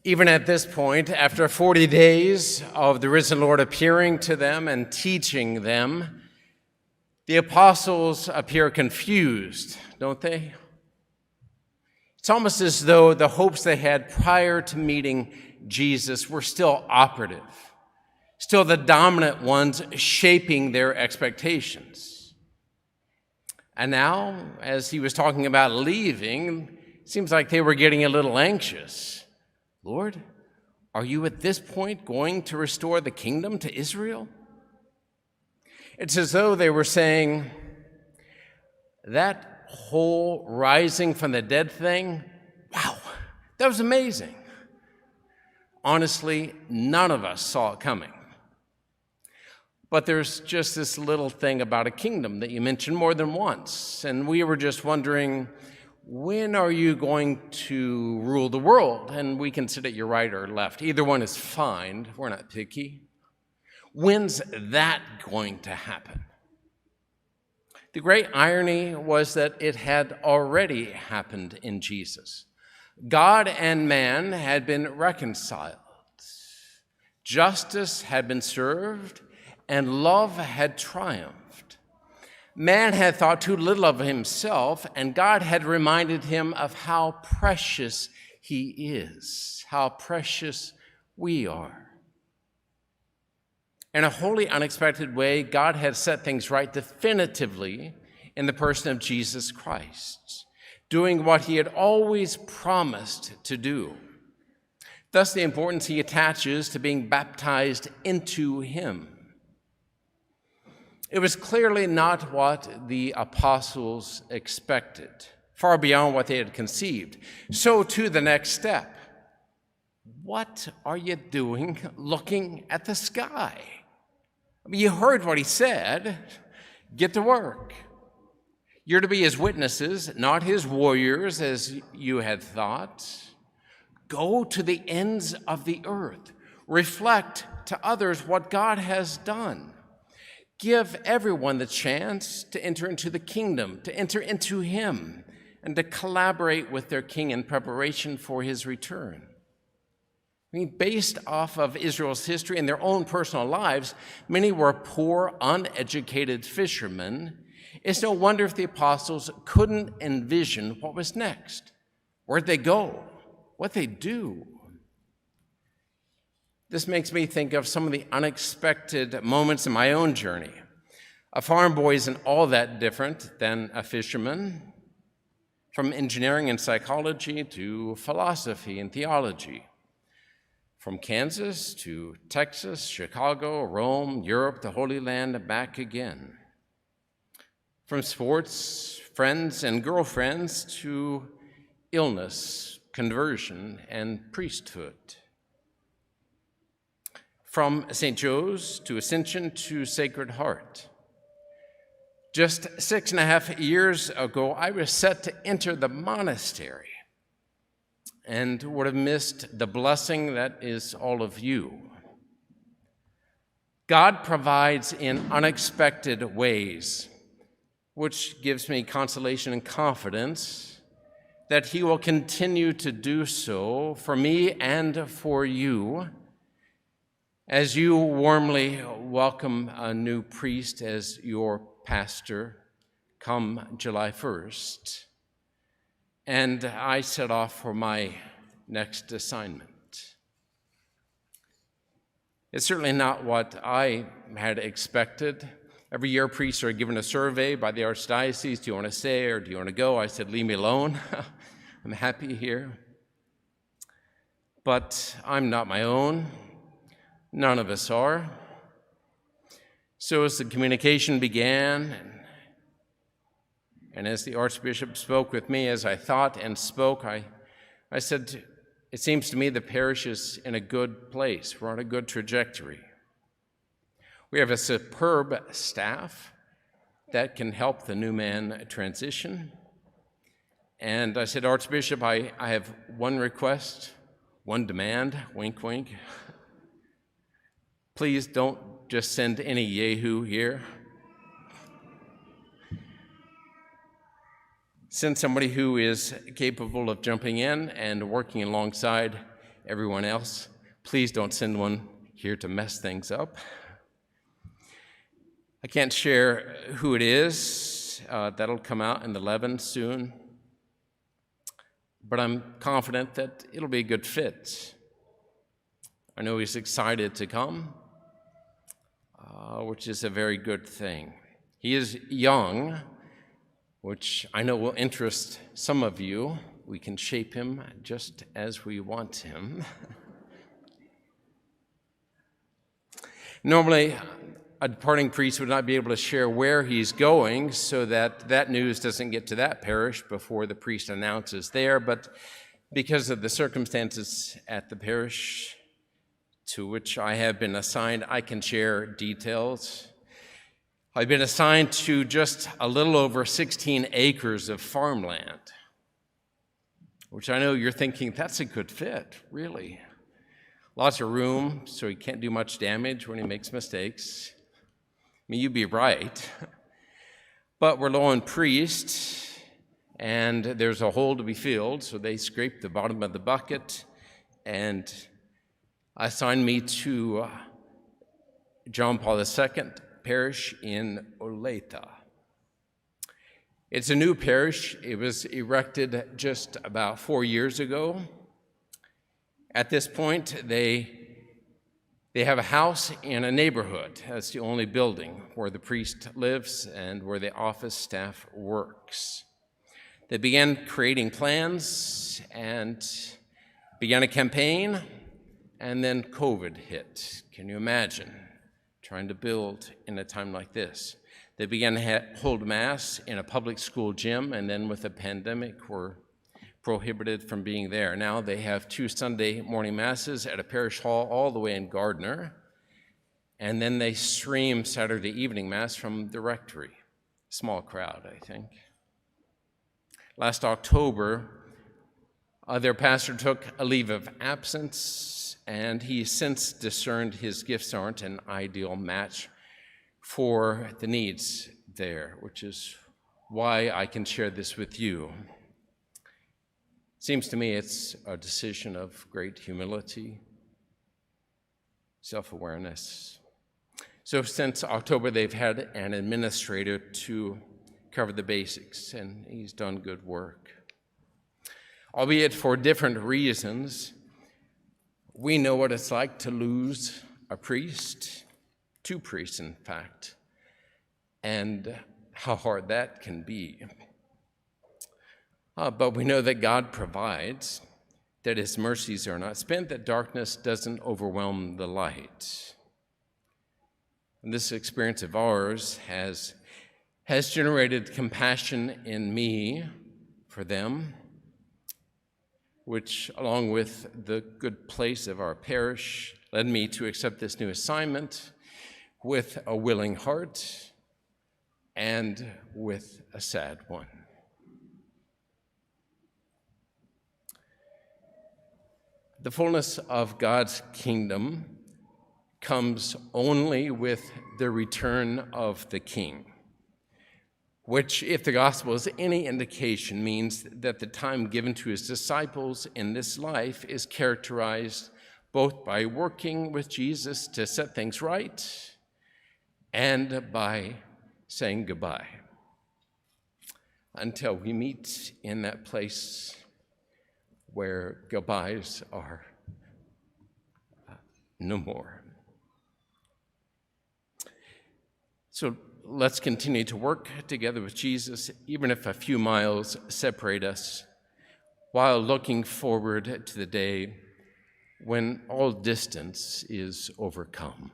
Even at this point, after 40 days of the risen Lord appearing to them and teaching them, the apostles appear confused, don't they? It's almost as though the hopes they had prior to meeting Jesus were still operative, still the dominant ones shaping their expectations. And now, as he was talking about leaving, it seems like they were getting a little anxious. Lord, are you at this point going to restore the kingdom to Israel? It's as though they were saying, that whole rising from the dead thing, wow, that was amazing. Honestly, none of us saw it coming. But there's just this little thing about a kingdom that you mentioned more than once, and we were just wondering, when are you going to rule the world? And we can sit at your right or left. Either one is fine. We're not picky. When's that going to happen? The great irony was that it had already happened in Jesus. God and man had been reconciled. Justice had been served, and love had triumphed. Man had thought too little of himself, and God had reminded him of how precious he is, how precious we are. In a wholly unexpected way, God had set things right definitively in the person of Jesus Christ, doing what he had always promised to do. Thus, the importance he attaches to being baptized into him. It was clearly not what the apostles expected, far beyond what they had conceived. So to the next step. What are you doing looking at the sky? I mean, you heard what he said. Get to work. You're to be his witnesses, not his warriors, as you had thought. Go to the ends of the earth. Reflect to others what God has done. Give everyone the chance to enter into the kingdom, to enter into him, and to collaborate with their king in preparation for his return. I mean, based off of Israel's history and their own personal lives, many were poor, uneducated fishermen. It's no wonder if the apostles couldn't envision what was next, where'd they go, what they'd do. This makes me think of some of the unexpected moments in my own journey. A farm boy isn't all that different than a fisherman, from engineering and psychology to philosophy and theology, from Kansas to Texas, Chicago, Rome, Europe, the Holy Land, and back again. From sports, friends, and girlfriends to illness, conversion, and priesthood. From St. Joe's to Ascension to Sacred Heart. Just 6.5 years ago, I was set to enter the monastery and would have missed the blessing that is all of you. God provides in unexpected ways, which gives me consolation and confidence that he will continue to do so for me and for you, as you warmly welcome a new priest as your pastor come July 1st, and I set off for my next assignment. It's certainly not what I had expected. Every year, priests are given a survey by the archdiocese. Do you want to stay or do you want to go? I said, leave me alone. I'm happy here. But I'm not my own. None of us are. So as the communication began, and as the Archbishop spoke with me, as I thought and spoke, I said, it seems to me the parish is in a good place. We're on a good trajectory. We have a superb staff that can help the new man transition. And I said, Archbishop, I have one request, one demand, wink, wink. Please don't just send any yahoo here. Send somebody who is capable of jumping in and working alongside everyone else. Please don't send one here to mess things up. I can't share who it is. That'll come out in 11 soon. But I'm confident that it'll be a good fit. I know he's excited to come, which is a very good thing. He is young, which I know will interest some of you. We can shape him just as we want him. Normally, a departing priest would not be able to share where he's going so that that news doesn't get to that parish before the priest announces there, but because of the circumstances at the parish to which I have been assigned, I can share details. I've been assigned to just a little over 16 acres of farmland, which I know you're thinking, that's a good fit, really. Lots of room, so he can't do much damage when he makes mistakes. I mean, you'd be right. But we're low on priests, and there's a hole to be filled, so they scrape the bottom of the bucket and assigned me to John Paul II parish in Oleta. It's a new parish. It was erected just about 4 years ago. At this point, they have a house in a neighborhood. That's the only building where the priest lives and where the office staff works. They began creating plans and began a campaign, and then COVID hit. Can you imagine trying to build in a time like this? They began to hold Mass in a public school gym, and then with the pandemic were prohibited from being there. Now they have 2 Sunday morning Masses at a parish hall all the way in Gardner, and then they stream Saturday evening Mass from the rectory. Small crowd, I think. Last October, their pastor took a leave of absence, and he since discerned his gifts aren't an ideal match for the needs there, which is why I can share this with you. Seems to me it's a decision of great humility, self-awareness. So since October, they've had an administrator to cover the basics, and he's done good work. Albeit for different reasons, we know what it's like to lose a priest, 2 priests in fact, and how hard that can be. But we know that God provides, that his mercies are not spent, that darkness doesn't overwhelm the light. And this experience of ours has generated compassion in me for them, which, along with the good place of our parish, led me to accept this new assignment with a willing heart and with a sad one. The fullness of God's kingdom comes only with the return of the King, which, if the gospel is any indication, means that the time given to his disciples in this life is characterized both by working with Jesus to set things right and by saying goodbye until we meet in that place where goodbyes are no more. So let's continue to work together with Jesus, even if a few miles separate us, while looking forward to the day when all distance is overcome.